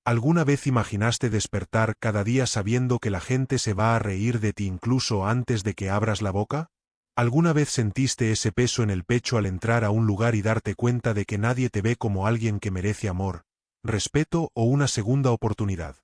¿Alguna vez imaginaste despertar cada día sabiendo que la gente se va a reír de ti incluso antes de que abras la boca? ¿Alguna vez sentiste ese peso en el pecho al entrar a un lugar y darte cuenta de que nadie te ve como alguien que merece amor, respeto o una segunda oportunidad?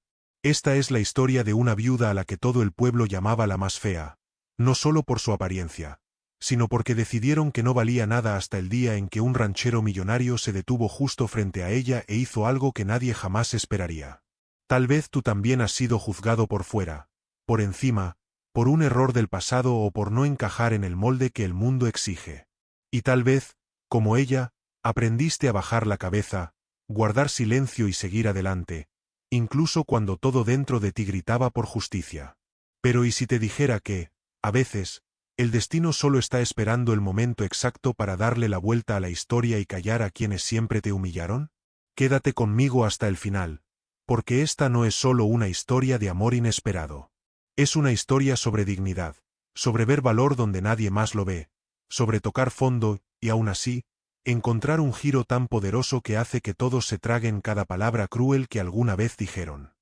Esta es la historia de una viuda a la que todo el pueblo llamaba la más fea, no solo por su apariencia, sino porque decidieron que no valía nada hasta el día en que un ranchero millonario se detuvo justo frente a ella e hizo algo que nadie jamás esperaría. Tal vez tú también has sido juzgado por fuera, por encima, por un error del pasado o por no encajar en el molde que el mundo exige. Y tal vez, como ella, aprendiste a bajar la cabeza, guardar silencio y seguir adelante, incluso cuando todo dentro de ti gritaba por justicia. Pero ¿y si te dijera que, a veces, el destino solo está esperando el momento exacto para darle la vuelta a la historia y callar a quienes siempre te humillaron? Quédate conmigo hasta el final, porque esta no es solo una historia de amor inesperado. Es una historia sobre dignidad, sobre ver valor donde nadie más lo ve, sobre tocar fondo, y aún así, encontrar un giro tan poderoso que hace que todos se traguen cada palabra cruel que alguna vez dijeron.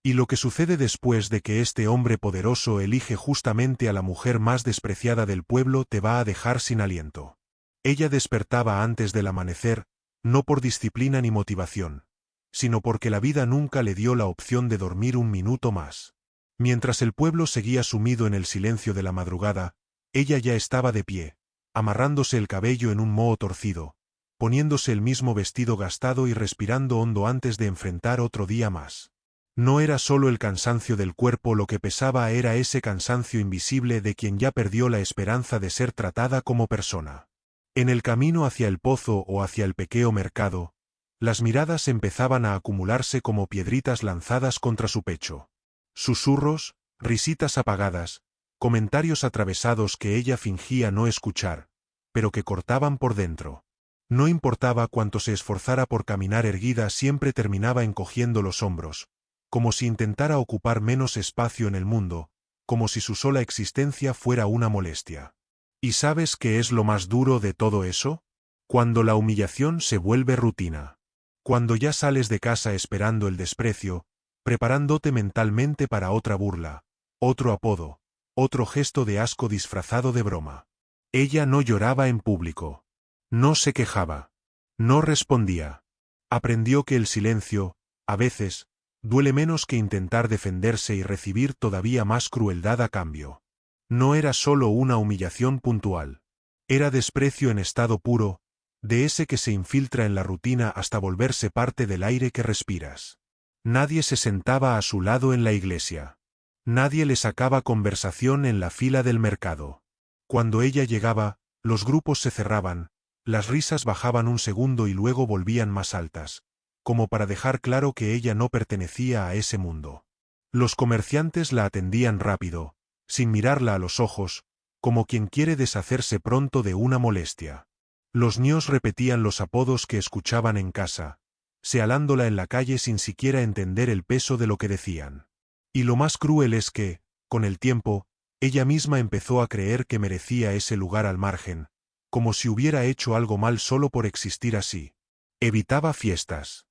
Y lo que sucede después de que este hombre poderoso elige justamente a la mujer más despreciada del pueblo te va a dejar sin aliento. Ella despertaba antes del amanecer, no por disciplina ni motivación, sino porque la vida nunca le dio la opción de dormir un minuto más. Mientras el pueblo seguía sumido en el silencio de la madrugada, ella ya estaba de pie, amarrándose el cabello en un moho torcido, poniéndose el mismo vestido gastado y respirando hondo antes de enfrentar otro día más. No era solo el cansancio del cuerpo lo que pesaba, era ese cansancio invisible de quien ya perdió la esperanza de ser tratada como persona. En el camino hacia el pozo o hacia el pequeño mercado, las miradas empezaban a acumularse como piedritas lanzadas contra su pecho. Susurros, risitas apagadas, comentarios atravesados que ella fingía no escuchar, pero que cortaban por dentro. No importaba cuánto se esforzara por caminar erguida, siempre terminaba encogiendo los hombros, como si intentara ocupar menos espacio en el mundo, como si su sola existencia fuera una molestia. ¿Y sabes qué es lo más duro de todo eso? Cuando la humillación se vuelve rutina. Cuando ya sales de casa esperando el desprecio, preparándote mentalmente para otra burla, otro apodo, otro gesto de asco disfrazado de broma. Ella no lloraba en público. No se quejaba. No respondía. Aprendió que el silencio, a veces, duele menos que intentar defenderse y recibir todavía más crueldad a cambio. No era solo una humillación puntual. Era desprecio en estado puro, de ese que se infiltra en la rutina hasta volverse parte del aire que respiras. Nadie se sentaba a su lado en la iglesia. Nadie le sacaba conversación en la fila del mercado. Cuando ella llegaba, los grupos se cerraban, las risas bajaban un segundo y luego volvían más altas, como para dejar claro que ella no pertenecía a ese mundo. Los comerciantes la atendían rápido, sin mirarla a los ojos, como quien quiere deshacerse pronto de una molestia. Los ños repetían los apodos que escuchaban en casa, sealándola en la calle sin siquiera entender el peso de lo que decían. Y lo más cruel es que, con el tiempo, ella misma empezó a creer que merecía ese lugar al margen, como si hubiera hecho algo mal solo por existir así. Evitaba fiestas.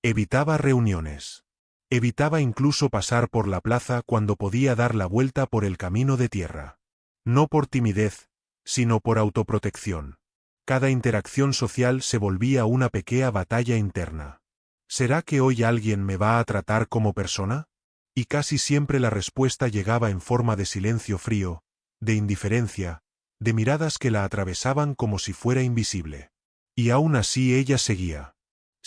Evitaba reuniones. Evitaba incluso pasar por la plaza cuando podía dar la vuelta por el camino de tierra. No por timidez, sino por autoprotección. Cada interacción social se volvía una pequeña batalla interna. ¿Será que hoy alguien me va a tratar como persona? Y casi siempre la respuesta llegaba en forma de silencio frío, de indiferencia, de miradas que la atravesaban como si fuera invisible. Y aún así ella seguía.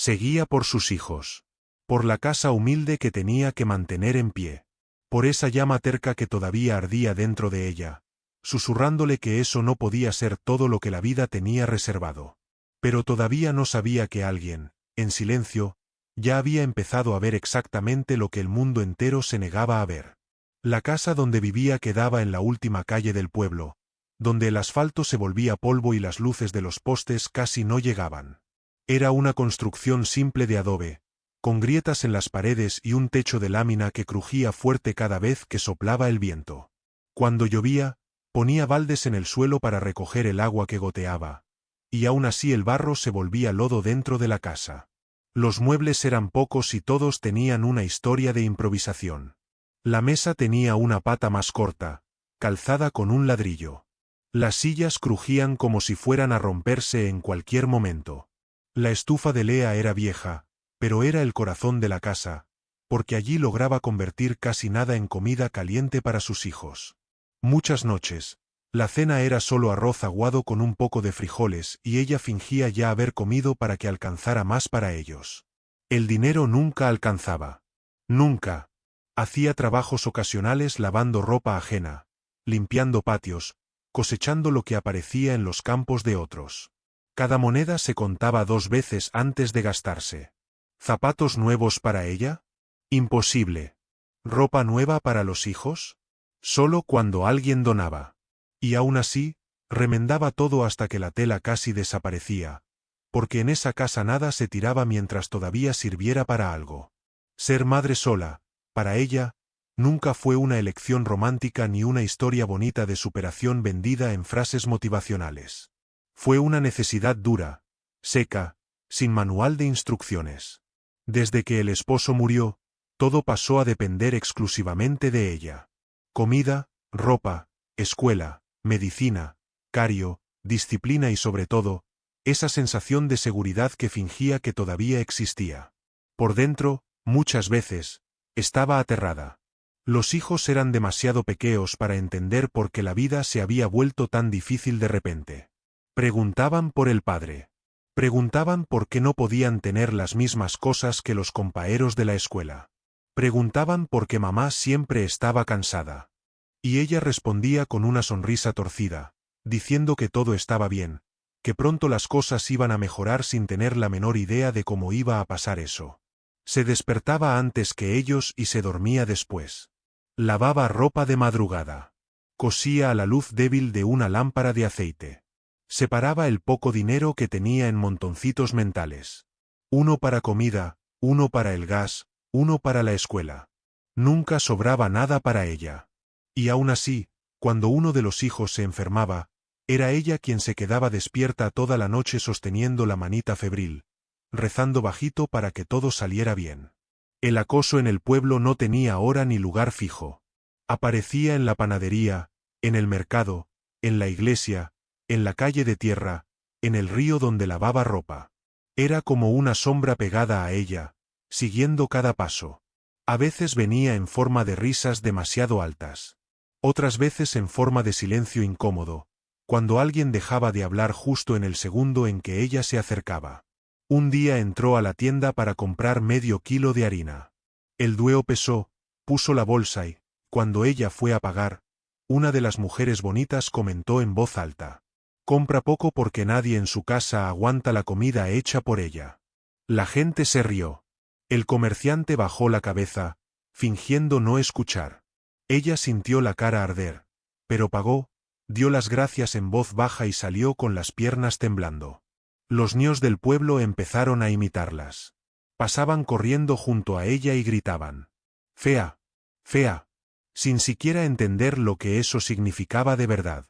Seguía por sus hijos. Por la casa humilde que tenía que mantener en pie. Por esa llama terca que todavía ardía dentro de ella, susurrándole que eso no podía ser todo lo que la vida tenía reservado. Pero todavía no sabía que alguien, en silencio, ya había empezado a ver exactamente lo que el mundo entero se negaba a ver. La casa donde vivía quedaba en la última calle del pueblo, donde el asfalto se volvía polvo y las luces de los postes casi no llegaban. Era una construcción simple de adobe, con grietas en las paredes y un techo de lámina que crujía fuerte cada vez que soplaba el viento. Cuando llovía, ponía baldes en el suelo para recoger el agua que goteaba, y aún así el barro se volvía lodo dentro de la casa. Los muebles eran pocos y todos tenían una historia de improvisación. La mesa tenía una pata más corta, calzada con un ladrillo. Las sillas crujían como si fueran a romperse en cualquier momento. La estufa de Lea era vieja, pero era el corazón de la casa, porque allí lograba convertir casi nada en comida caliente para sus hijos. Muchas noches, la cena era solo arroz aguado con un poco de frijoles y ella fingía ya haber comido para que alcanzara más para ellos. El dinero nunca alcanzaba. Nunca. Hacía trabajos ocasionales lavando ropa ajena, limpiando patios, cosechando lo que aparecía en los campos de otros. Cada moneda se contaba 2 veces antes de gastarse. ¿Zapatos nuevos para ella? Imposible. ¿Ropa nueva para los hijos? Solo cuando alguien donaba. Y aún así, remendaba todo hasta que la tela casi desaparecía, porque en esa casa nada se tiraba mientras todavía sirviera para algo. Ser madre sola, para ella, nunca fue una elección romántica ni una historia bonita de superación vendida en frases motivacionales. Fue una necesidad dura, seca, sin manual de instrucciones. Desde que el esposo murió, todo pasó a depender exclusivamente de ella. Comida, ropa, escuela, medicina, cario, disciplina y sobre todo, esa sensación de seguridad que fingía que todavía existía. Por dentro, muchas veces, estaba aterrada. Los hijos eran demasiado pequeños para entender por qué la vida se había vuelto tan difícil de repente. Preguntaban por el padre. Preguntaban por qué no podían tener las mismas cosas que los compañeros de la escuela. Preguntaban por qué mamá siempre estaba cansada. Y ella respondía con una sonrisa torcida, diciendo que todo estaba bien, que pronto las cosas iban a mejorar sin tener la menor idea de cómo iba a pasar eso. Se despertaba antes que ellos y se dormía después. Lavaba ropa de madrugada. Cosía a la luz débil de una lámpara de aceite. Separaba el poco dinero que tenía en montoncitos mentales. Uno para comida, uno para el gas, uno para la escuela. Nunca sobraba nada para ella. Y aún así, cuando uno de los hijos se enfermaba, era ella quien se quedaba despierta toda la noche sosteniendo la manita febril, rezando bajito para que todo saliera bien. El acoso en el pueblo no tenía hora ni lugar fijo. Aparecía en la panadería, en el mercado, en la iglesia, en la calle de tierra, en el río donde lavaba ropa. Era como una sombra pegada a ella, siguiendo cada paso. A veces venía en forma de risas demasiado altas. Otras veces en forma de silencio incómodo, cuando alguien dejaba de hablar justo en el segundo en que ella se acercaba. Un día entró a la tienda para comprar medio kilo de harina. El dueo pesó, puso la bolsa y, cuando ella fue a pagar, una de las mujeres bonitas comentó en voz alta: «Compra poco porque nadie en su casa aguanta la comida hecha por ella». La gente se rió. El comerciante bajó la cabeza, fingiendo no escuchar. Ella sintió la cara arder, pero pagó, dio las gracias en voz baja y salió con las piernas temblando. Los niños del pueblo empezaron a imitarlas. Pasaban corriendo junto a ella y gritaban: «Fea, fea», sin siquiera entender lo que eso significaba de verdad.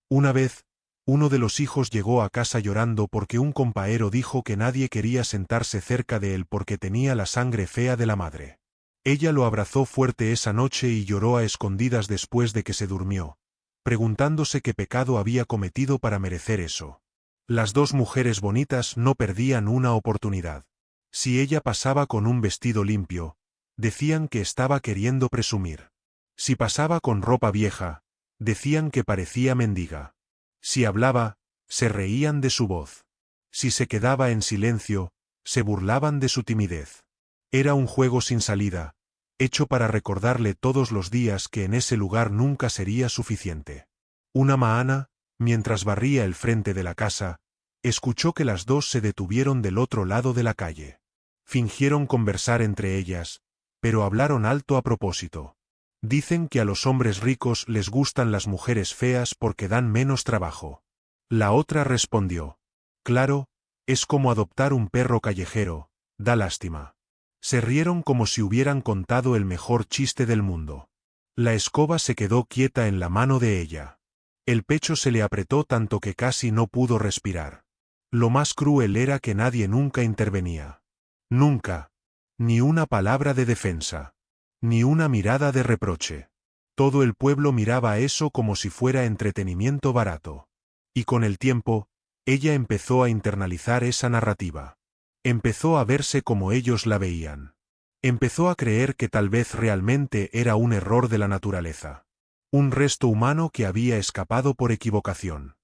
Una vez, uno de los hijos llegó a casa llorando porque un compañero dijo que nadie quería sentarse cerca de él porque tenía la sangre fea de la madre. Ella lo abrazó fuerte esa noche y lloró a escondidas después de que se durmió, preguntándose qué pecado había cometido para merecer eso. Las dos mujeres bonitas no perdían una oportunidad. Si ella pasaba con un vestido limpio, decían que estaba queriendo presumir. Si pasaba con ropa vieja, decían que parecía mendiga. Si hablaba, se reían de su voz. Si se quedaba en silencio, se burlaban de su timidez. Era un juego sin salida, hecho para recordarle todos los días que en ese lugar nunca sería suficiente. Una mañana, mientras barría el frente de la casa, escuchó que las dos se detuvieron del otro lado de la calle. Fingieron conversar entre ellas, pero hablaron alto a propósito. Dicen que a los hombres ricos les gustan las mujeres feas porque dan menos trabajo. La otra respondió: «Claro, es como adoptar un perro callejero, da lástima». Se rieron como si hubieran contado el mejor chiste del mundo. La escoba se quedó quieta en la mano de ella. El pecho se le apretó tanto que casi no pudo respirar. Lo más cruel era que nadie nunca intervenía. Nunca. Ni una palabra de defensa. Ni una mirada de reproche. Todo el pueblo miraba eso como si fuera entretenimiento barato. Y con el tiempo, ella empezó a internalizar esa narrativa. Empezó a verse como ellos la veían. Empezó a creer que tal vez realmente era un error de la naturaleza. Un resto humano que había escapado por equivocación.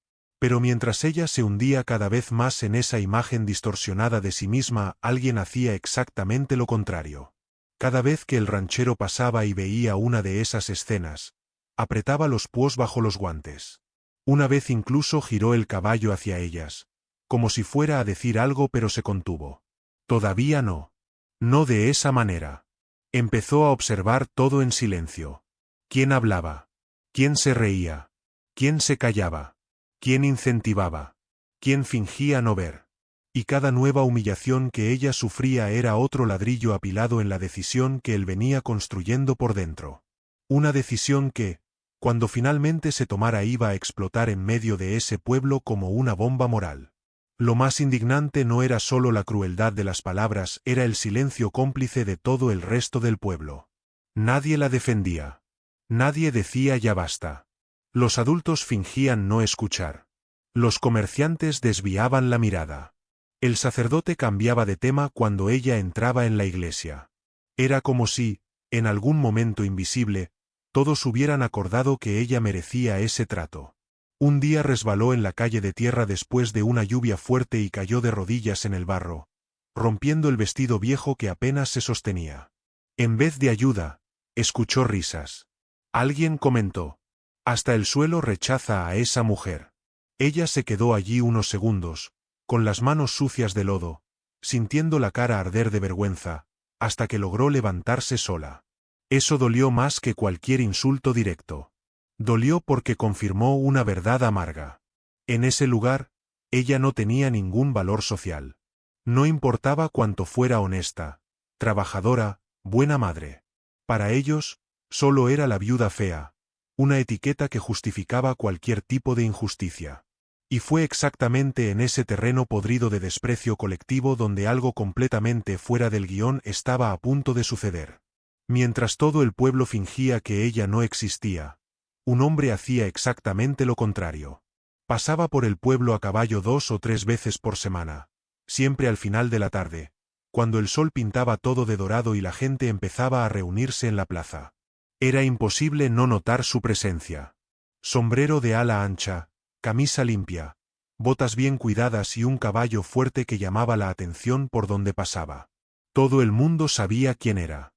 Pero mientras ella se hundía cada vez más en esa imagen distorsionada de sí misma, alguien hacía exactamente lo contrario. Cada vez que el ranchero pasaba y veía una de esas escenas, apretaba los puos bajo los guantes. Una vez incluso giró el caballo hacia ellas, como si fuera a decir algo, pero se contuvo. Todavía no. No de esa manera. Empezó a observar todo en silencio. ¿Quién hablaba? ¿Quién se reía? ¿Quién se callaba? ¿Quién incentivaba? ¿Quién fingía no ver? Y cada nueva humillación que ella sufría era otro ladrillo apilado en la decisión que él venía construyendo por dentro. Una decisión que, cuando finalmente se tomara, iba a explotar en medio de ese pueblo como una bomba moral. Lo más indignante no era solo la crueldad de las palabras, era el silencio cómplice de todo el resto del pueblo. Nadie la defendía. Nadie decía ya basta. Los adultos fingían no escuchar. Los comerciantes desviaban la mirada. El sacerdote cambiaba de tema cuando ella entraba en la iglesia. Era como si, en algún momento invisible, todos hubieran acordado que ella merecía ese trato. Un día resbaló en la calle de tierra después de una lluvia fuerte y cayó de rodillas en el barro, rompiendo el vestido viejo que apenas se sostenía. En vez de ayuda, escuchó risas. Alguien comentó: «Hasta el suelo rechaza a esa mujer». Ella se quedó allí unos segundos, con las manos sucias de lodo, sintiendo la cara arder de vergüenza, hasta que logró levantarse sola. Eso dolió más que cualquier insulto directo. Dolió porque confirmó una verdad amarga. En ese lugar, ella no tenía ningún valor social. No importaba cuánto fuera honesta, trabajadora, buena madre. Para ellos, solo era la viuda fea, una etiqueta que justificaba cualquier tipo de injusticia. Y fue exactamente en ese terreno podrido de desprecio colectivo donde algo completamente fuera del guión estaba a punto de suceder. Mientras todo el pueblo fingía que ella no existía, un hombre hacía exactamente lo contrario. Pasaba por el pueblo a caballo 2 o 3 veces por semana, siempre al final de la tarde, cuando el sol pintaba todo de dorado y la gente empezaba a reunirse en la plaza. Era imposible no notar su presencia. Sombrero de ala ancha, camisa limpia, botas bien cuidadas y un caballo fuerte que llamaba la atención por donde pasaba. Todo el mundo sabía quién era.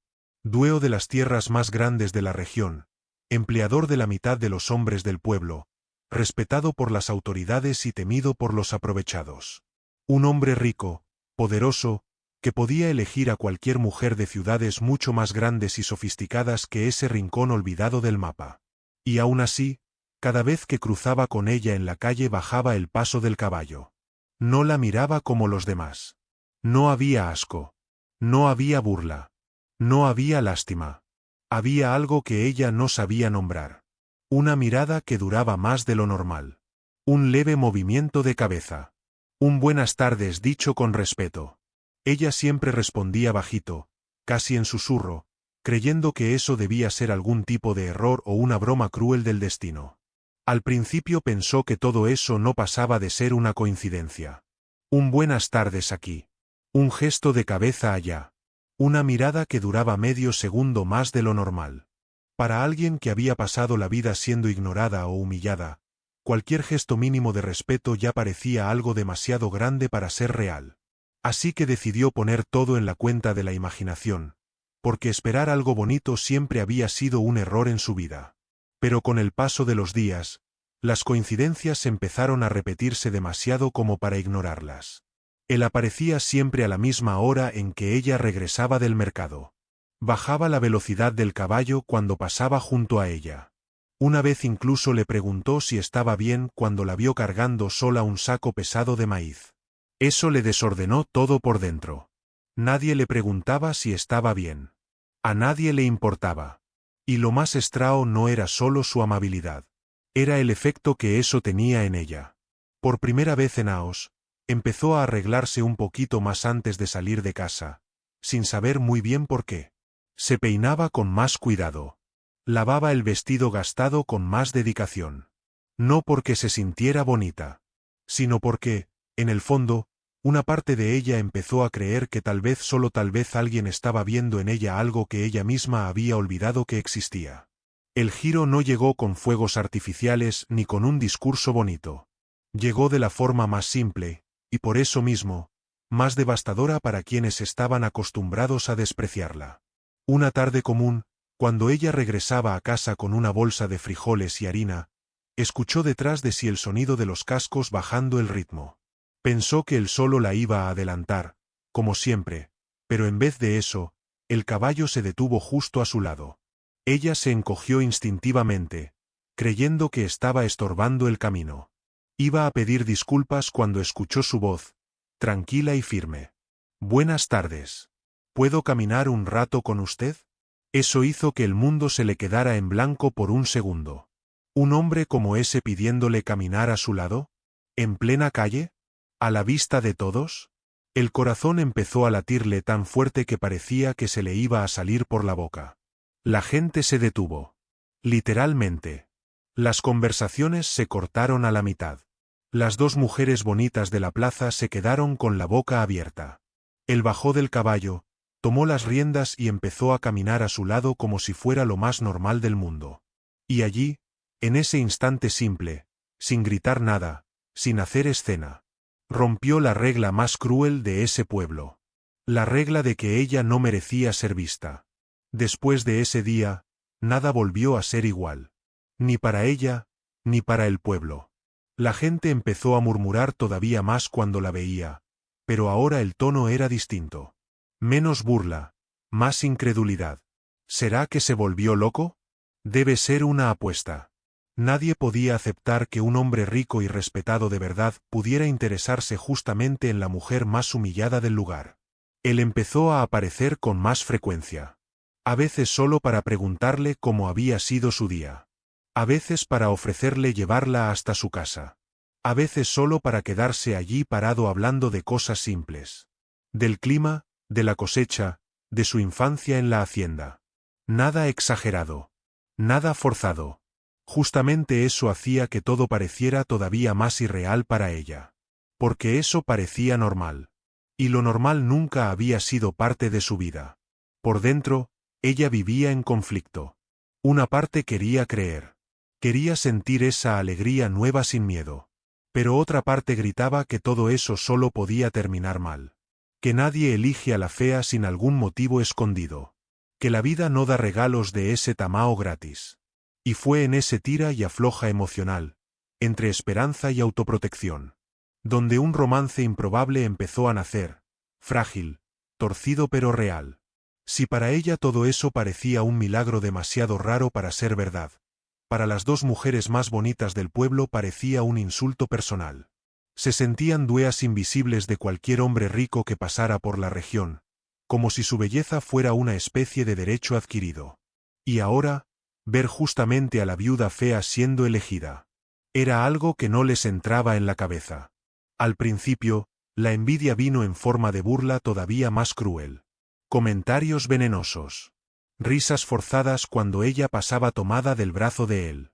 Dueño de las tierras más grandes de la región, empleador de la mitad de los hombres del pueblo, respetado por las autoridades y temido por los aprovechados. Un hombre rico, poderoso, que podía elegir a cualquier mujer de ciudades mucho más grandes y sofisticadas que ese rincón olvidado del mapa. Y aún así, cada vez que cruzaba con ella en la calle bajaba el paso del caballo. No la miraba como los demás. No había asco. No había burla. No había lástima. Había algo que ella no sabía nombrar. Una mirada que duraba más de lo normal. Un leve movimiento de cabeza. Un buenas tardes dicho con respeto. Ella siempre respondía bajito, casi en susurro, creyendo que eso debía ser algún tipo de error o una broma cruel del destino. Al principio pensó que todo eso no pasaba de ser una coincidencia. Un buenas tardes aquí. Un gesto de cabeza allá. Una mirada que duraba medio segundo más de lo normal. Para alguien que había pasado la vida siendo ignorada o humillada, cualquier gesto mínimo de respeto ya parecía algo demasiado grande para ser real. Así que decidió poner todo en la cuenta de la imaginación, porque esperar algo bonito siempre había sido un error en su vida. Pero con el paso de los días, las coincidencias empezaron a repetirse demasiado como para ignorarlas. Él aparecía siempre a la misma hora en que ella regresaba del mercado. Bajaba la velocidad del caballo cuando pasaba junto a ella. Una vez incluso le preguntó si estaba bien cuando la vio cargando sola un saco pesado de maíz. Eso le desordenó todo por dentro. Nadie le preguntaba si estaba bien. A nadie le importaba. Y lo más extraño no era solo su amabilidad. Era el efecto que eso tenía en ella. Por primera vez en años, empezó a arreglarse un poquito más antes de salir de casa, sin saber muy bien por qué. Se peinaba con más cuidado. Lavaba el vestido gastado con más dedicación. No porque se sintiera bonita, sino porque, en el fondo, una parte de ella empezó a creer que solo tal vez alguien estaba viendo en ella algo que ella misma había olvidado que existía. El giro no llegó con fuegos artificiales ni con un discurso bonito. Llegó de la forma más simple, y por eso mismo, más devastadora para quienes estaban acostumbrados a despreciarla. Una tarde común, cuando ella regresaba a casa con una bolsa de frijoles y harina, escuchó detrás de sí el sonido de los cascos bajando el ritmo. Pensó que él solo la iba a adelantar, como siempre, pero en vez de eso, el caballo se detuvo justo a su lado. Ella se encogió instintivamente, creyendo que estaba estorbando el camino. Iba a pedir disculpas cuando escuchó su voz, tranquila y firme. «Buenas tardes. ¿Puedo caminar un rato con usted?» Eso hizo que el mundo se le quedara en blanco por un segundo. ¿Un hombre como ese pidiéndole caminar a su lado? ¿En plena calle? ¿A la vista de todos? El corazón empezó a latirle tan fuerte que parecía que se le iba a salir por la boca. La gente se detuvo. Literalmente. Las conversaciones se cortaron a la mitad. Las dos mujeres bonitas de la plaza se quedaron con la boca abierta. Él bajó del caballo, tomó las riendas y empezó a caminar a su lado como si fuera lo más normal del mundo. Y allí, en ese instante simple, sin gritar nada, sin hacer escena, rompió la regla más cruel de ese pueblo. La regla de que ella no merecía ser vista. Después de ese día, nada volvió a ser igual. Ni para ella, ni para el pueblo. La gente empezó a murmurar todavía más cuando la veía, pero ahora el tono era distinto. Menos burla, más incredulidad. ¿Será que se volvió loco? Debe ser una apuesta. Nadie podía aceptar que un hombre rico y respetado de verdad pudiera interesarse justamente en la mujer más humillada del lugar. Él empezó a aparecer con más frecuencia. A veces solo para preguntarle cómo había sido su día. A veces para ofrecerle llevarla hasta su casa. A veces solo para quedarse allí parado hablando de cosas simples. Del clima, de la cosecha, de su infancia en la hacienda. Nada exagerado. Nada forzado. Justamente eso hacía que todo pareciera todavía más irreal para ella. Porque eso parecía normal. Y lo normal nunca había sido parte de su vida. Por dentro, ella vivía en conflicto. Una parte quería creer. Quería sentir esa alegría nueva sin miedo. Pero otra parte gritaba que todo eso solo podía terminar mal. Que nadie elige a la fea sin algún motivo escondido. Que la vida no da regalos de ese tamao gratis. Y fue en ese tira y afloja emocional, entre esperanza y autoprotección, donde un romance improbable empezó a nacer, frágil, torcido pero real. Si para ella todo eso parecía un milagro demasiado raro para ser verdad, para las dos mujeres más bonitas del pueblo parecía un insulto personal. Se sentían dueñas invisibles de cualquier hombre rico que pasara por la región, como si su belleza fuera una especie de derecho adquirido. Y ahora, ver justamente a la viuda fea siendo elegida. Era algo que no les entraba en la cabeza. Al principio, la envidia vino en forma de burla todavía más cruel. Comentarios venenosos. Risas forzadas cuando ella pasaba tomada del brazo de él.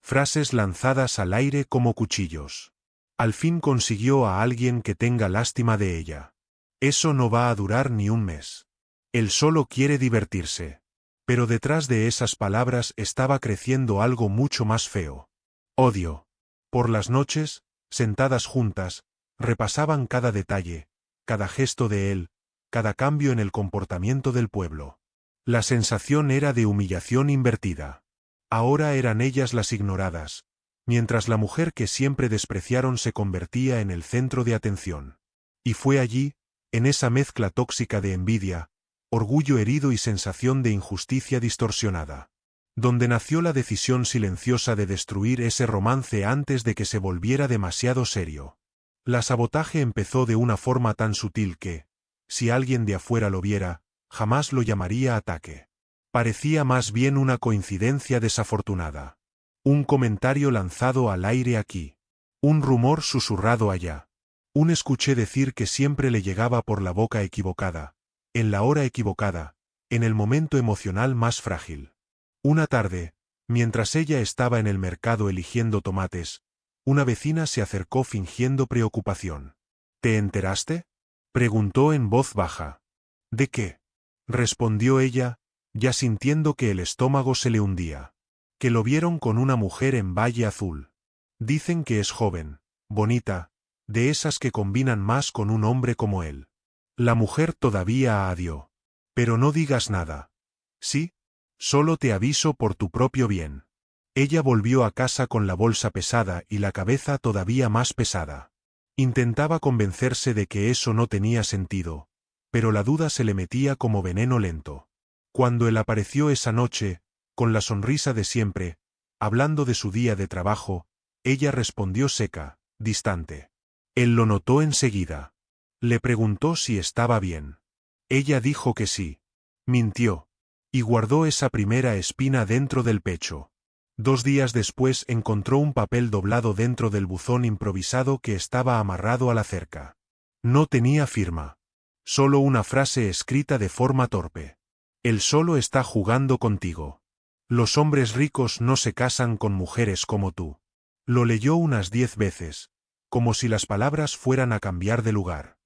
Frases lanzadas al aire como cuchillos. Al fin consiguió a alguien que tenga lástima de ella. Eso no va a durar ni un mes. Él solo quiere divertirse. Pero detrás de esas palabras estaba creciendo algo mucho más feo. Odio. Por las noches, sentadas juntas, repasaban cada detalle, cada gesto de él, cada cambio en el comportamiento del pueblo. La sensación era de humillación invertida. Ahora eran ellas las ignoradas, mientras la mujer que siempre despreciaron se convertía en el centro de atención. Y fue allí, en esa mezcla tóxica de envidia, orgullo herido y sensación de injusticia distorsionada, donde nació la decisión silenciosa de destruir ese romance antes de que se volviera demasiado serio. La sabotaje empezó de una forma tan sutil que, si alguien de afuera lo viera, jamás lo llamaría ataque. Parecía más bien una coincidencia desafortunada. Un comentario lanzado al aire aquí. Un rumor susurrado allá. Un escuché decir que siempre le llegaba por la boca equivocada, en la hora equivocada, en el momento emocional más frágil. Una tarde, mientras ella estaba en el mercado eligiendo tomates, una vecina se acercó fingiendo preocupación. ¿Te enteraste?, preguntó en voz baja. ¿De qué?, respondió ella, ya sintiendo que el estómago se le hundía. Que lo vieron con una mujer en Valle Azul. Dicen que es joven, bonita, de esas que combinan más con un hombre como él. La mujer todavía adió. Pero no digas nada. ¿Sí? Solo te aviso por tu propio bien. Ella volvió a casa con la bolsa pesada y la cabeza todavía más pesada. Intentaba convencerse de que eso no tenía sentido, pero la duda se le metía como veneno lento. Cuando él apareció esa noche, con la sonrisa de siempre, hablando de su día de trabajo, ella respondió seca, distante. Él lo notó enseguida. Le preguntó si estaba bien. Ella dijo que sí. Mintió. Y guardó esa primera espina dentro del pecho. 2 días después encontró un papel doblado dentro del buzón improvisado que estaba amarrado a la cerca. No tenía firma. Solo una frase escrita de forma torpe. Él solo está jugando contigo. Los hombres ricos no se casan con mujeres como tú. Lo leyó unas 10 veces, como si las palabras fueran a cambiar de lugar.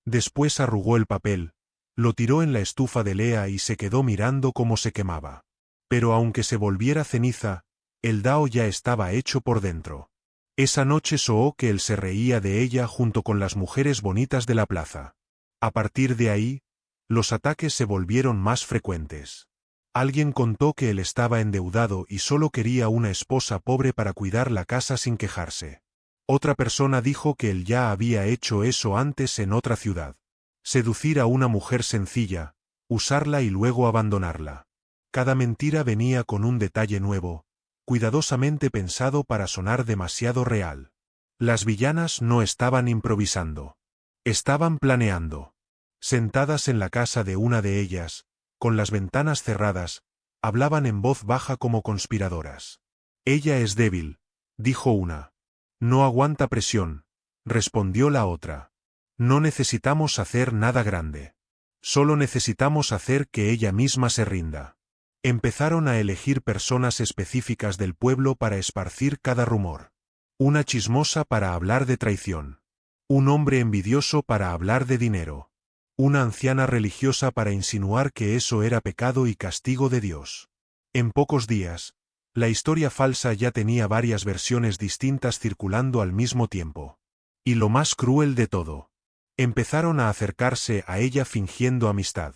Después arrugó el papel, lo tiró en la estufa de Lea y se quedó mirando cómo se quemaba. Pero aunque se volviera ceniza, el Dao ya estaba hecho por dentro. Esa noche soó que él se reía de ella junto con las mujeres bonitas de la plaza. A partir de ahí, los ataques se volvieron más frecuentes. Alguien contó que él estaba endeudado y solo quería una esposa pobre para cuidar la casa sin quejarse. Otra persona dijo que él ya había hecho eso antes en otra ciudad. Seducir a una mujer sencilla, usarla y luego abandonarla. Cada mentira venía con un detalle nuevo, cuidadosamente pensado para sonar demasiado real. Las villanas no estaban improvisando. Estaban planeando. Sentadas en la casa de una de ellas, con las ventanas cerradas, hablaban en voz baja como conspiradoras. Ella es débil, dijo una. No aguanta presión, respondió la otra. No necesitamos hacer nada grande. Solo necesitamos hacer que ella misma se rinda. Empezaron a elegir personas específicas del pueblo para esparcir cada rumor. Una chismosa para hablar de traición. Un hombre envidioso para hablar de dinero. Una anciana religiosa para insinuar que eso era pecado y castigo de Dios. En pocos días, la historia falsa ya tenía varias versiones distintas circulando al mismo tiempo. Y lo más cruel de todo. Empezaron a acercarse a ella fingiendo amistad.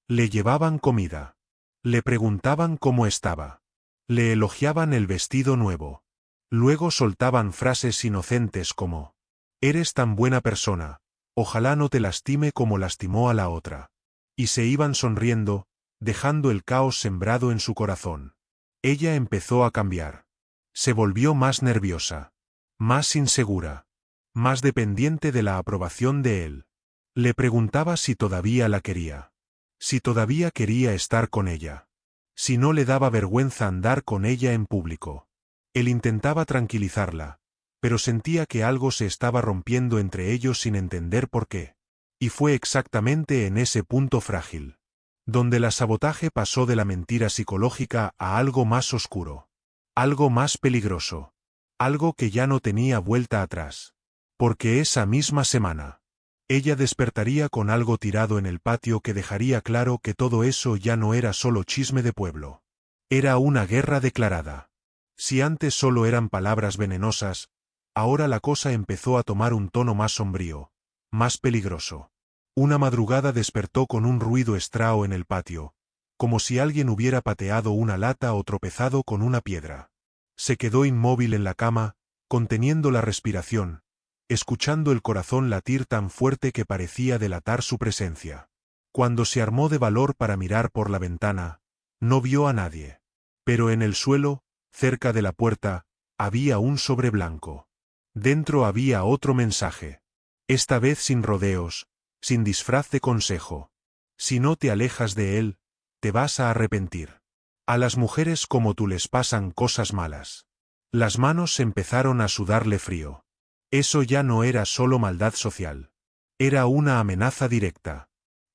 Le llevaban comida. Le preguntaban cómo estaba. Le elogiaban el vestido nuevo. Luego soltaban frases inocentes como: «Eres tan buena persona, ojalá no te lastime como lastimó a la otra». Y se iban sonriendo, dejando el caos sembrado en su corazón. Ella empezó a cambiar. Se volvió más nerviosa. Más insegura. Más dependiente de la aprobación de él. Le preguntaba si todavía la quería. Si todavía quería estar con ella. Si no le daba vergüenza andar con ella en público. Él intentaba tranquilizarla, pero sentía que algo se estaba rompiendo entre ellos sin entender por qué. Y fue exactamente en ese punto frágil, donde el sabotaje pasó de la mentira psicológica a algo más oscuro. Algo más peligroso. Algo que ya no tenía vuelta atrás. Porque esa misma semana, ella despertaría con algo tirado en el patio que dejaría claro que todo eso ya no era solo chisme de pueblo. Era una guerra declarada. Si antes solo eran palabras venenosas, ahora la cosa empezó a tomar un tono más sombrío, más peligroso. Una madrugada despertó con un ruido extraño en el patio, como si alguien hubiera pateado una lata o tropezado con una piedra. Se quedó inmóvil en la cama, conteniendo la respiración, escuchando el corazón latir tan fuerte que parecía delatar su presencia. Cuando se armó de valor para mirar por la ventana, no vio a nadie. Pero en el suelo, cerca de la puerta, había un sobre blanco. Dentro había otro mensaje. Esta vez sin rodeos, sin disfraz de consejo. Si no te alejas de él, te vas a arrepentir. A las mujeres como tú les pasan cosas malas. Las manos empezaron a sudarle frío. Eso ya no era solo maldad social. Era una amenaza directa.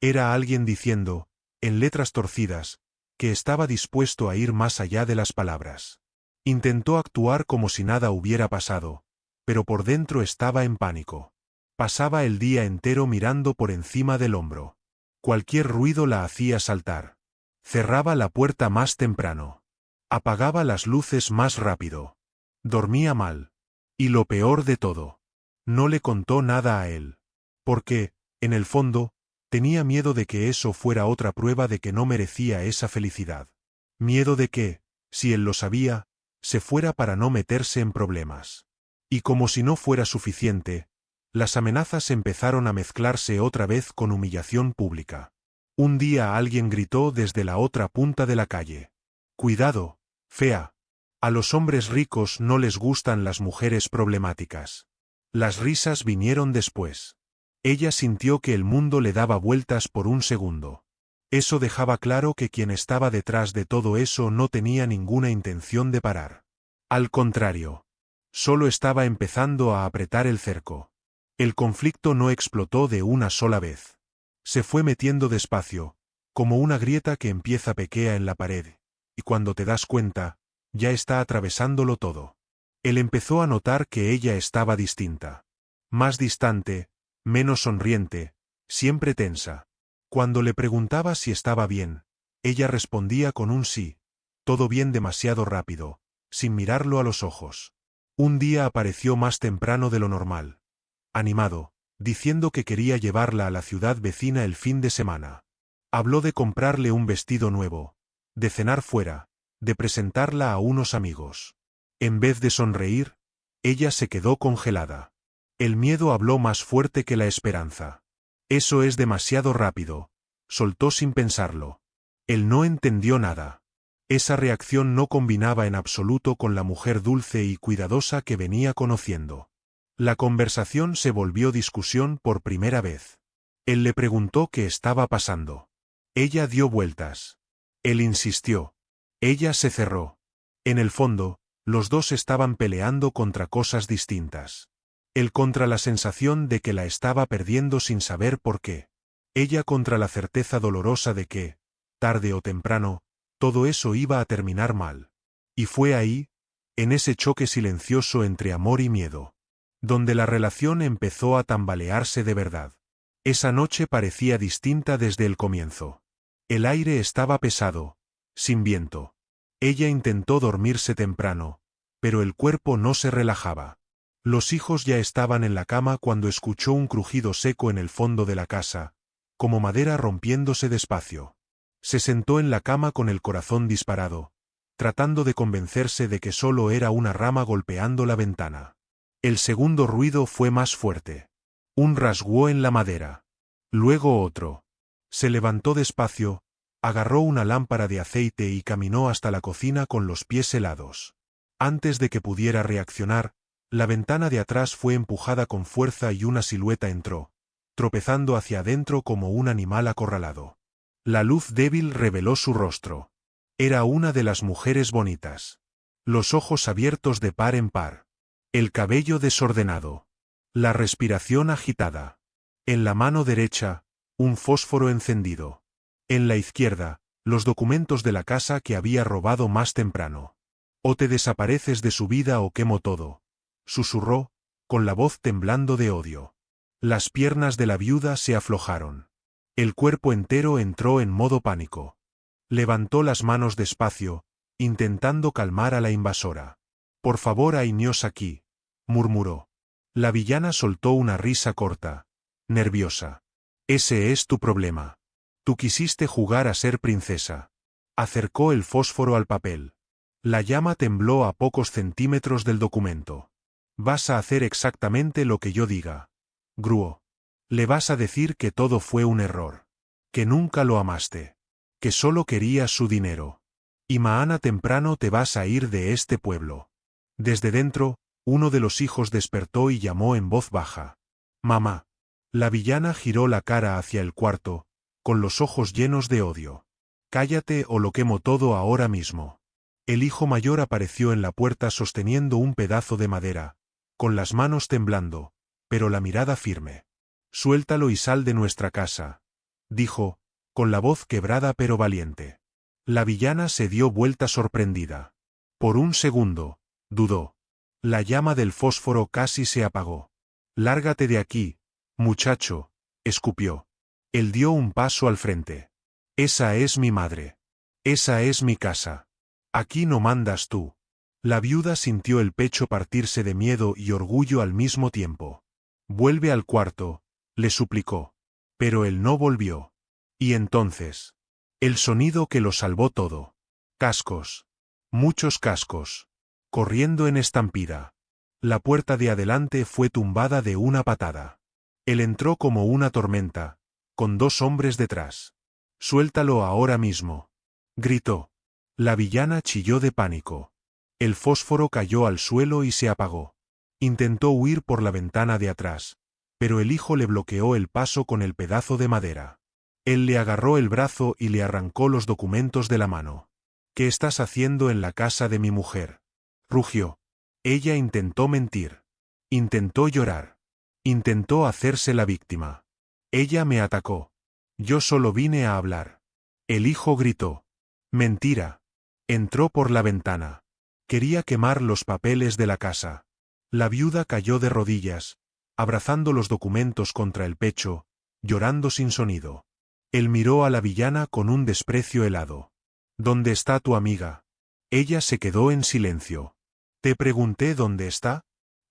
Era alguien diciendo, en letras torcidas, que estaba dispuesto a ir más allá de las palabras. Intentó actuar como si nada hubiera pasado, pero por dentro estaba en pánico. Pasaba el día entero mirando por encima del hombro. Cualquier ruido la hacía saltar. Cerraba la puerta más temprano. Apagaba las luces más rápido. Dormía mal. Y lo peor de todo, no le contó nada a él. Porque, en el fondo, tenía miedo de que eso fuera otra prueba de que no merecía esa felicidad. Miedo de que, si él lo sabía, se fuera para no meterse en problemas. Y como si no fuera suficiente, las amenazas empezaron a mezclarse otra vez con humillación pública. Un día alguien gritó desde la otra punta de la calle. «Cuidado, fea. A los hombres ricos no les gustan las mujeres problemáticas». Las risas vinieron después. Ella sintió que el mundo le daba vueltas por un segundo. Eso dejaba claro que quien estaba detrás de todo eso no tenía ninguna intención de parar. Al contrario, solo estaba empezando a apretar el cerco. El conflicto no explotó de una sola vez. Se fue metiendo despacio, como una grieta que empieza pequeña en la pared, y cuando te das cuenta, ya está atravesándolo todo. Él empezó a notar que ella estaba distinta. Más distante, menos sonriente, siempre tensa. Cuando le preguntaba si estaba bien, ella respondía con un sí, todo bien demasiado rápido, sin mirarlo a los ojos. Un día apareció más temprano de lo normal. Animado, diciendo que quería llevarla a la ciudad vecina el fin de semana. Habló de comprarle un vestido nuevo, de cenar fuera, de presentarla a unos amigos. En vez de sonreír, ella se quedó congelada. El miedo habló más fuerte que la esperanza. Eso es demasiado rápido, soltó sin pensarlo. Él no entendió nada. Esa reacción no combinaba en absoluto con la mujer dulce y cuidadosa que venía conociendo. La conversación se volvió discusión por primera vez. Él le preguntó qué estaba pasando. Ella dio vueltas. Él insistió. Ella se cerró. En el fondo, los dos estaban peleando contra cosas distintas. Él contra la sensación de que la estaba perdiendo sin saber por qué. Ella contra la certeza dolorosa de que, tarde o temprano, todo eso iba a terminar mal. Y fue ahí, en ese choque silencioso entre amor y miedo, donde la relación empezó a tambalearse de verdad. Esa noche parecía distinta desde el comienzo. El aire estaba pesado, sin viento. Ella intentó dormirse temprano, pero el cuerpo no se relajaba. Los hijos ya estaban en la cama cuando escuchó un crujido seco en el fondo de la casa, como madera rompiéndose despacio. Se sentó en la cama con el corazón disparado, tratando de convencerse de que solo era una rama golpeando la ventana. El segundo ruido fue más fuerte. Un rasguó en la madera. Luego otro. Se levantó despacio, agarró una lámpara de aceite y caminó hasta la cocina con los pies helados. Antes de que pudiera reaccionar, la ventana de atrás fue empujada con fuerza y una silueta entró, tropezando hacia adentro como un animal acorralado. La luz débil reveló su rostro. Era una de las mujeres bonitas. Los ojos abiertos de par en par. El cabello desordenado. La respiración agitada. En la mano derecha, un fósforo encendido. En la izquierda, los documentos de la casa que había robado más temprano. «O te desapareces de su vida o quemo todo», susurró, con la voz temblando de odio. Las piernas de la viuda se aflojaron. El cuerpo entero entró en modo pánico. Levantó las manos despacio, intentando calmar a la invasora. «Por favor, hay niños aquí», murmuró. La villana soltó una risa corta, nerviosa. «Ese es tu problema. Tú quisiste jugar a ser princesa». Acercó el fósforo al papel. La llama tembló a pocos centímetros del documento. «Vas a hacer exactamente lo que yo diga», gruó. «Le vas a decir que todo fue un error. Que nunca lo amaste. Que solo querías su dinero. Y mañana temprano te vas a ir de este pueblo». Desde dentro, uno de los hijos despertó y llamó en voz baja. «Mamá». La villana giró la cara hacia el cuarto, con los ojos llenos de odio. «Cállate o lo quemo todo ahora mismo». El hijo mayor apareció en la puerta sosteniendo un pedazo de madera, con las manos temblando, pero la mirada firme. «Suéltalo y sal de nuestra casa», dijo, con la voz quebrada pero valiente. La villana se dio vuelta sorprendida. Por un segundo, dudó. La llama del fósforo casi se apagó. Lárgate de aquí, muchacho, escupió. Él dio un paso al frente. Esa es mi madre. Esa es mi casa. Aquí no mandas tú. La viuda sintió el pecho partirse de miedo y orgullo al mismo tiempo. Vuelve al cuarto, le suplicó. Pero él no volvió. Y entonces, el sonido que lo salvó todo. Cascos. Muchos cascos. Corriendo en estampida. La puerta de adelante fue tumbada de una patada. Él entró como una tormenta, con 2 hombres detrás. Suéltalo ahora mismo. Gritó. La villana chilló de pánico. El fósforo cayó al suelo y se apagó. Intentó huir por la ventana de atrás, pero el hijo le bloqueó el paso con el pedazo de madera. Él le agarró el brazo y le arrancó los documentos de la mano. ¿Qué estás haciendo en la casa de mi mujer?, rugió. Ella intentó mentir. Intentó llorar. Intentó hacerse la víctima. Ella me atacó. Yo solo vine a hablar. El hijo gritó. Mentira. Entró por la ventana. Quería quemar los papeles de la casa. La viuda cayó de rodillas, abrazando los documentos contra el pecho, llorando sin sonido. Él miró a la villana con un desprecio helado. ¿Dónde está tu amiga? Ella se quedó en silencio. Te pregunté dónde está.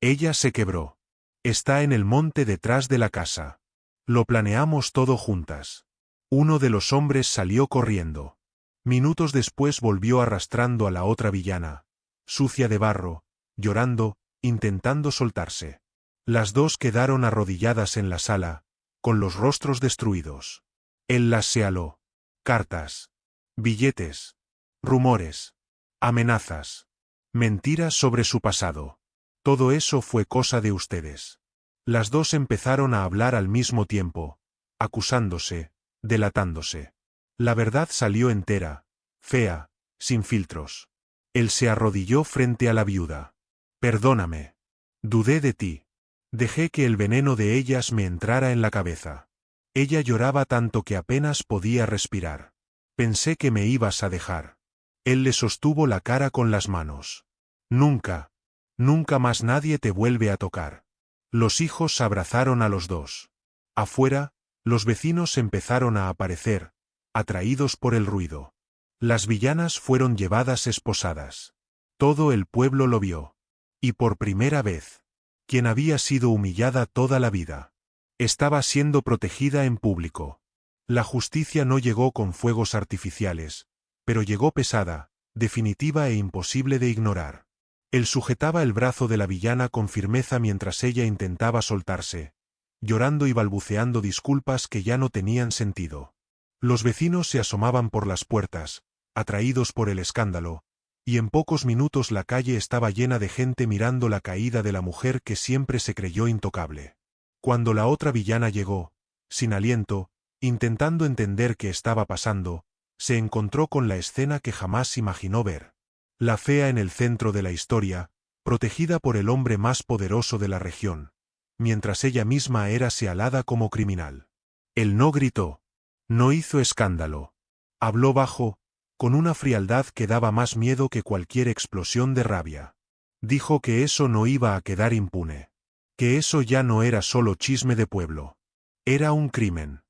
Ella se quebró. Está en el monte detrás de la casa. Lo planeamos todo juntas. Uno de los hombres salió corriendo. Minutos después volvió arrastrando a la otra villana, sucia de barro, llorando, intentando soltarse. Las 2 quedaron arrodilladas en la sala, con los rostros destruidos. Él las sealó. Cartas. Billetes. Rumores. Amenazas. Mentiras sobre su pasado. Todo eso fue cosa de ustedes. Las 2 empezaron a hablar al mismo tiempo, acusándose, delatándose. La verdad salió entera, fea, sin filtros. Él se arrodilló frente a la viuda. Perdóname. Dudé de ti. Dejé que el veneno de ellas me entrara en la cabeza. Ella lloraba tanto que apenas podía respirar. Pensé que me ibas a dejar. Él le sostuvo la cara con las manos. Nunca, nunca más nadie te vuelve a tocar. Los hijos abrazaron a los 2. Afuera, los vecinos empezaron a aparecer, atraídos por el ruido. Las villanas fueron llevadas esposadas. Todo el pueblo lo vio. Y por primera vez, quien había sido humillada toda la vida, estaba siendo protegida en público. La justicia no llegó con fuegos artificiales, pero llegó pesada, definitiva e imposible de ignorar. Él sujetaba el brazo de la villana con firmeza mientras ella intentaba soltarse, llorando y balbuceando disculpas que ya no tenían sentido. Los vecinos se asomaban por las puertas, atraídos por el escándalo, y en pocos minutos la calle estaba llena de gente mirando la caída de la mujer que siempre se creyó intocable. Cuando la otra villana llegó, sin aliento, intentando entender qué estaba pasando, se encontró con la escena que jamás imaginó ver. La fea en el centro de la historia, protegida por el hombre más poderoso de la región, mientras ella misma era señalada como criminal. Él no gritó. No hizo escándalo. Habló bajo, con una frialdad que daba más miedo que cualquier explosión de rabia. Dijo que eso no iba a quedar impune. Que eso ya no era solo chisme de pueblo. Era un crimen.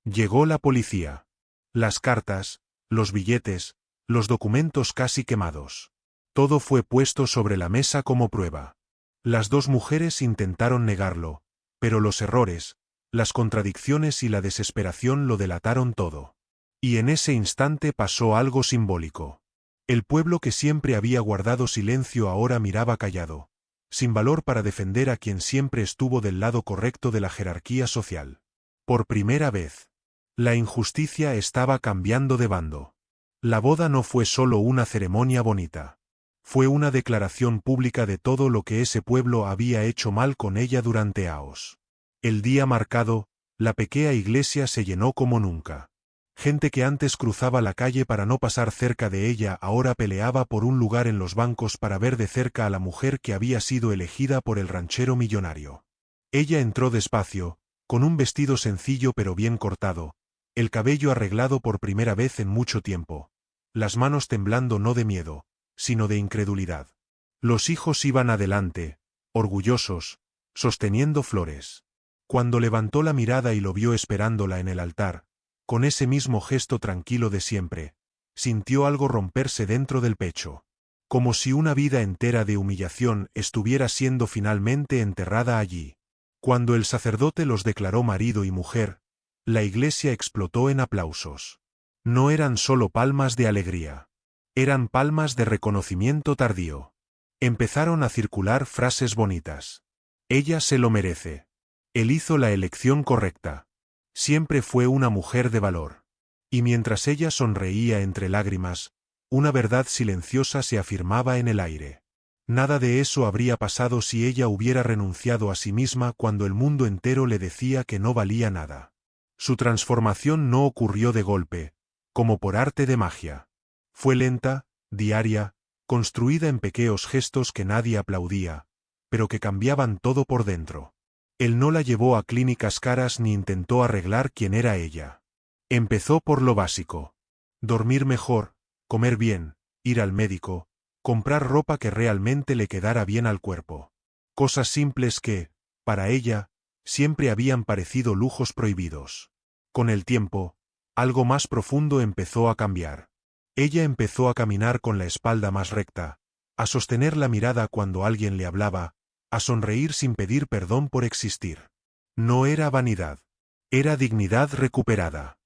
Llegó la policía. Las cartas, los billetes, los documentos casi quemados. Todo fue puesto sobre la mesa como prueba. Las 2 mujeres intentaron negarlo, pero los errores, las contradicciones y la desesperación lo delataron todo. Y en ese instante pasó algo simbólico. El pueblo que siempre había guardado silencio ahora miraba callado, sin valor para defender a quien siempre estuvo del lado correcto de la jerarquía social. Por primera vez, la injusticia estaba cambiando de bando. La boda no fue solo una ceremonia bonita. Fue una declaración pública de todo lo que ese pueblo había hecho mal con ella durante años. El día marcado, la pequeña iglesia se llenó como nunca. Gente que antes cruzaba la calle para no pasar cerca de ella ahora peleaba por un lugar en los bancos para ver de cerca a la mujer que había sido elegida por el ranchero millonario. Ella entró despacio, con un vestido sencillo pero bien cortado, el cabello arreglado por primera vez en mucho tiempo, las manos temblando no de miedo, sino de incredulidad. Los hijos iban adelante, orgullosos, sosteniendo flores. Cuando levantó la mirada y lo vio esperándola en el altar, con ese mismo gesto tranquilo de siempre, sintió algo romperse dentro del pecho. Como si una vida entera de humillación estuviera siendo finalmente enterrada allí. Cuando el sacerdote los declaró marido y mujer, la iglesia explotó en aplausos. No eran solo palmas de alegría. Eran palmas de reconocimiento tardío. Empezaron a circular frases bonitas. Ella se lo merece. Él hizo la elección correcta. Siempre fue una mujer de valor. Y mientras ella sonreía entre lágrimas, una verdad silenciosa se afirmaba en el aire. Nada de eso habría pasado si ella hubiera renunciado a sí misma cuando el mundo entero le decía que no valía nada. Su transformación no ocurrió de golpe, como por arte de magia. Fue lenta, diaria, construida en pequeños gestos que nadie aplaudía, pero que cambiaban todo por dentro. Él no la llevó a clínicas caras ni intentó arreglar quién era ella. Empezó por lo básico. Dormir mejor, comer bien, ir al médico, comprar ropa que realmente le quedara bien al cuerpo. Cosas simples que, para ella, siempre habían parecido lujos prohibidos. Con el tiempo, algo más profundo empezó a cambiar. Ella empezó a caminar con la espalda más recta, a sostener la mirada cuando alguien le hablaba, a sonreír sin pedir perdón por existir. No era vanidad. Era dignidad recuperada.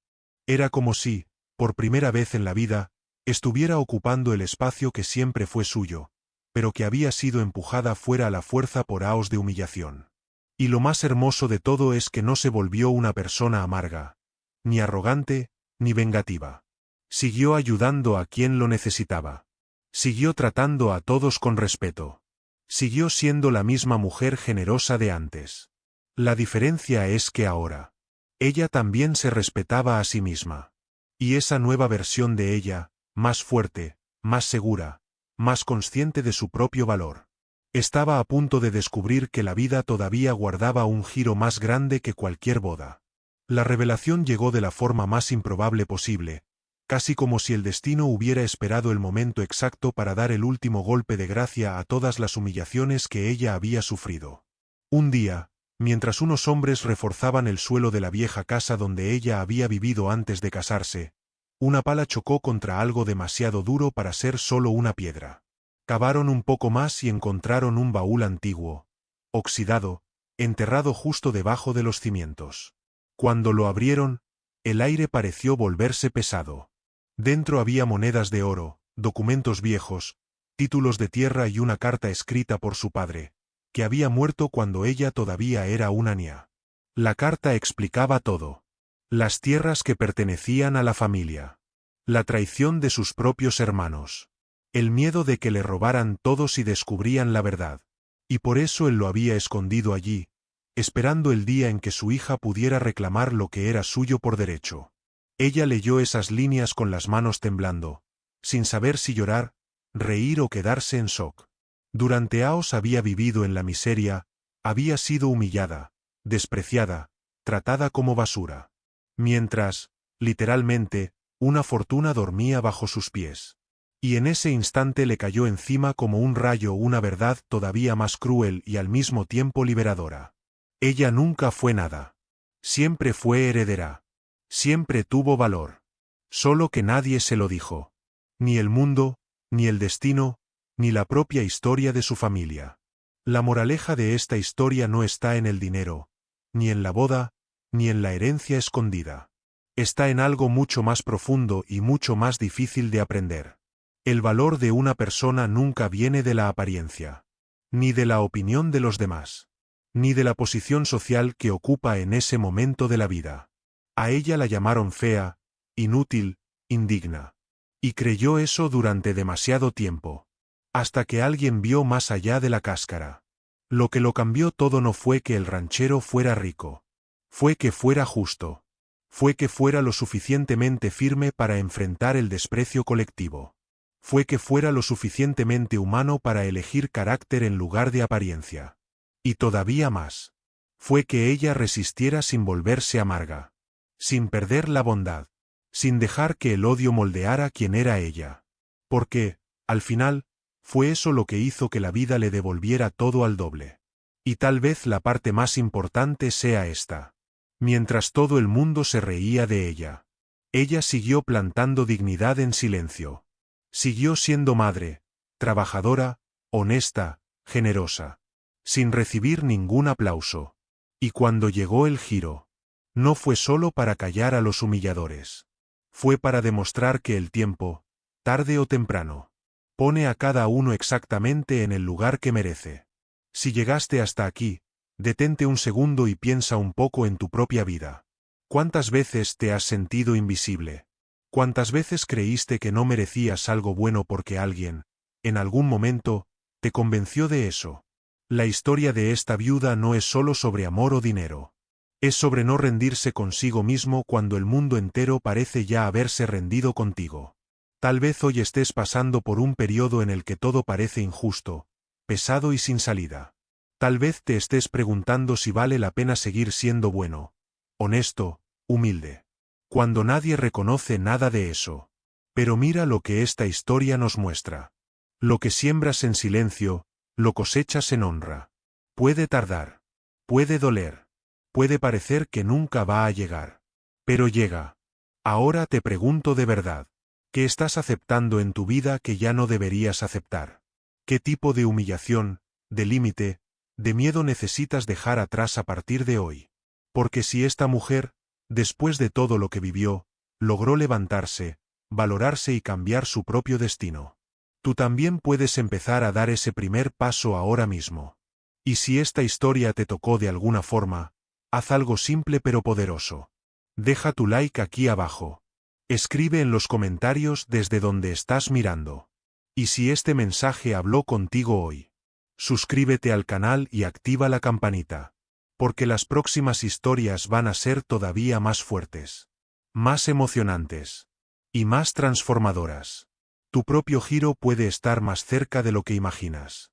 Era como si, por primera vez en la vida, estuviera ocupando el espacio que siempre fue suyo, pero que había sido empujada fuera a la fuerza por ahos de humillación. Y lo más hermoso de todo es que no se volvió una persona amarga, ni arrogante, ni vengativa. Siguió ayudando a quien lo necesitaba. Siguió tratando a todos con respeto. Siguió siendo la misma mujer generosa de antes. La diferencia es que ahora, ella también se respetaba a sí misma. Y esa nueva versión de ella, más fuerte, más segura, más consciente de su propio valor, estaba a punto de descubrir que la vida todavía guardaba un giro más grande que cualquier boda. La revelación llegó de la forma más improbable posible, casi como si el destino hubiera esperado el momento exacto para dar el último golpe de gracia a todas las humillaciones que ella había sufrido. Un día, mientras unos hombres reforzaban el suelo de la vieja casa donde ella había vivido antes de casarse, una pala chocó contra algo demasiado duro para ser solo una piedra. Cavaron un poco más y encontraron un baúl antiguo, oxidado, enterrado justo debajo de los cimientos. Cuando lo abrieron, el aire pareció volverse pesado. Dentro había monedas de oro, documentos viejos, títulos de tierra y una carta escrita por su padre, que había muerto cuando ella todavía era una niña. La carta explicaba todo. Las tierras que pertenecían a la familia. La traición de sus propios hermanos. El miedo de que le robaran todo si descubrían la verdad. Y por eso él lo había escondido allí, esperando el día en que su hija pudiera reclamar lo que era suyo por derecho. Ella leyó esas líneas con las manos temblando, sin saber si llorar, reír o quedarse en shock. Durante años había vivido en la miseria, había sido humillada, despreciada, tratada como basura. Mientras, literalmente, una fortuna dormía bajo sus pies. Y en ese instante le cayó encima como un rayo una verdad todavía más cruel y al mismo tiempo liberadora. Ella nunca fue nada. Siempre fue heredera. Siempre tuvo valor. Solo que nadie se lo dijo. Ni el mundo, ni el destino, ni la propia historia de su familia. La moraleja de esta historia no está en el dinero, ni en la boda, ni en la herencia escondida. Está en algo mucho más profundo y mucho más difícil de aprender. El valor de una persona nunca viene de la apariencia, ni de la opinión de los demás, ni de la posición social que ocupa en ese momento de la vida. A ella la llamaron fea, inútil, indigna. Y creyó eso durante demasiado tiempo. Hasta que alguien vio más allá de la cáscara. Lo que lo cambió todo no fue que el ranchero fuera rico. Fue que fuera justo. Fue que fuera lo suficientemente firme para enfrentar el desprecio colectivo. Fue que fuera lo suficientemente humano para elegir carácter en lugar de apariencia. Y todavía más. Fue que ella resistiera sin volverse amarga. sin perder la bondad, sin dejar que el odio moldeara quién era ella. Porque, al final, fue eso lo que hizo que la vida le devolviera todo al doble. Y tal vez la parte más importante sea esta. Mientras todo el mundo se reía de ella, ella siguió plantando dignidad en silencio. Siguió siendo madre, trabajadora, honesta, generosa, sin recibir ningún aplauso. Y cuando llegó el giro, no fue solo para callar a los humilladores. Fue para demostrar que el tiempo, tarde o temprano, pone a cada uno exactamente en el lugar que merece. Si llegaste hasta aquí, detente un segundo y piensa un poco en tu propia vida. ¿Cuántas veces te has sentido invisible? ¿Cuántas veces creíste que no merecías algo bueno porque alguien, en algún momento, te convenció de eso? La historia de esta viuda no es solo sobre amor o dinero. Es sobre no rendirse consigo mismo cuando el mundo entero parece ya haberse rendido contigo. Tal vez hoy estés pasando por un periodo en el que todo parece injusto, pesado y sin salida. Tal vez te estés preguntando si vale la pena seguir siendo bueno, honesto, humilde, cuando nadie reconoce nada de eso. Pero mira lo que esta historia nos muestra. Lo que siembras en silencio, lo cosechas en honra. Puede tardar. Puede doler. Puede parecer que nunca va a llegar. Pero llega. Ahora te pregunto de verdad. ¿Qué estás aceptando en tu vida que ya no deberías aceptar? ¿Qué tipo de humillación, de límite, de miedo necesitas dejar atrás a partir de hoy? Porque si esta mujer, después de todo lo que vivió, logró levantarse, valorarse y cambiar su propio destino, tú también puedes empezar a dar ese primer paso ahora mismo. Y si esta historia te tocó de alguna forma, haz algo simple pero poderoso. Deja tu like aquí abajo. Escribe en los comentarios desde donde estás mirando. Y si este mensaje habló contigo hoy, suscríbete al canal y activa la campanita. Porque las próximas historias van a ser todavía más fuertes, más emocionantes y más transformadoras. Tu propio giro puede estar más cerca de lo que imaginas.